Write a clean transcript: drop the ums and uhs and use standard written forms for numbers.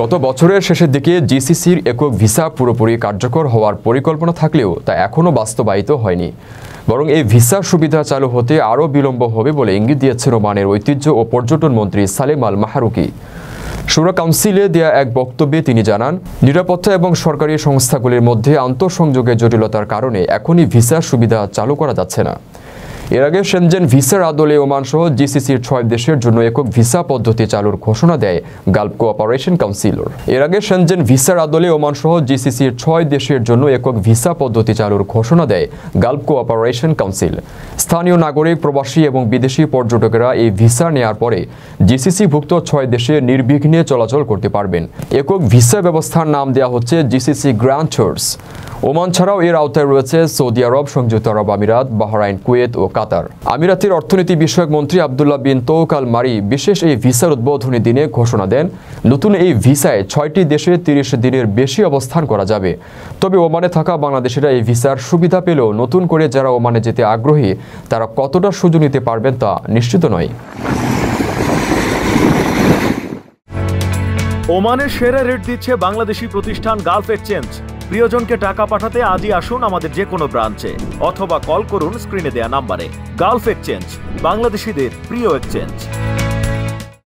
গত বছরের শেষের দিকে জিসিসির একক ভিসা পুরোপুরি কার্যকর হওয়ার পরিকল্পনা থাকলেও তা এখনও বাস্তবায়িত হয়নি। বরং এই ভিসার সুবিধা চালু হতে আরও বিলম্ব হবে বলে ইঙ্গিত দিয়েছেন ওমানের ঐতিহ্য ও পর্যটন মন্ত্রী সালেম আল মাহরুকি। শুরা কাউন্সিলে দেয়া এক বক্তব্যে তিনি জানান, নিরাপত্তা এবং সরকারি সংস্থাগুলির মধ্যে আন্তঃসংযোগের জটিলতার কারণে এখনই ভিসার সুবিধা চালু করা যাচ্ছে না। এর আগে শেনজেন ভিসার আদলে ওমান সহ জিসিসির 6 দেশের জন্য একক ভিসা পদ্ধতি চালুর ঘোষণা দেয় গালফ কোঅপারেশন কাউন্সিল। এর আগে শেনজেন ভিসার আদলে ওমান সহ জিসিসির 6 দেশের জন্য একক ভিসা পদ্ধতি চালুর ঘোষণা দেয় গালফ কোঅপারেশন কাউন্সিল। স্থানীয় নাগরিক, প্রবাসী এবং বিদেশি পর্যটকেরা এই ভিসা নেয়ার পরে জিসিসিভুক্ত 6 দেশে নির্বিঘ্নে চলাচল করতে পারবেন। একক ভিসা ব্যবস্থার নাম দেওয়া হচ্ছে জিসিসি গ্র্যান্ড ট্যুরস। ওমান ছাড়াও এর আওতায় রয়েছে সৌদি আরব, সংযুক্ত আরব আমিরাত, বাহরাইন, কুয়েত ও কাতার। আমিরাতের অর্থনীতি বিষয়ক মন্ত্রী আবদুল্লাহ বিন তৌক আল মারি বিশেষ এই ভিসার উদ্বোধনী দিনে ঘোষণা দেন, নতুন এই ভিসায় 6টি দেশে 30 দিনের বেশি অবস্থান করা যাবে। তবে ওমানে থাকা বাংলাদেশিরা এই ভিসার সুবিধা পেলেও নতুন করে যারা ওমানে যেতে আগ্রহী তারা কতটা সুযোগ নিতে পারবেন তা নিশ্চিত নয়। ওমানের সেরা রেট দিচ্ছে বাংলাদেশি প্রতিষ্ঠান গালফ এক্সচেঞ্জ। প্রিয়জনকে টাকা পাঠাতে আজই আসুন আমাদের যে কোনো ব্রাঞ্চে অথবা কল করুন স্ক্রিনে দেয়া নাম্বারে। গালফ এক্সচেঞ্জ, বাংলাদেশিদের প্রিয় এক্সচেঞ্জ।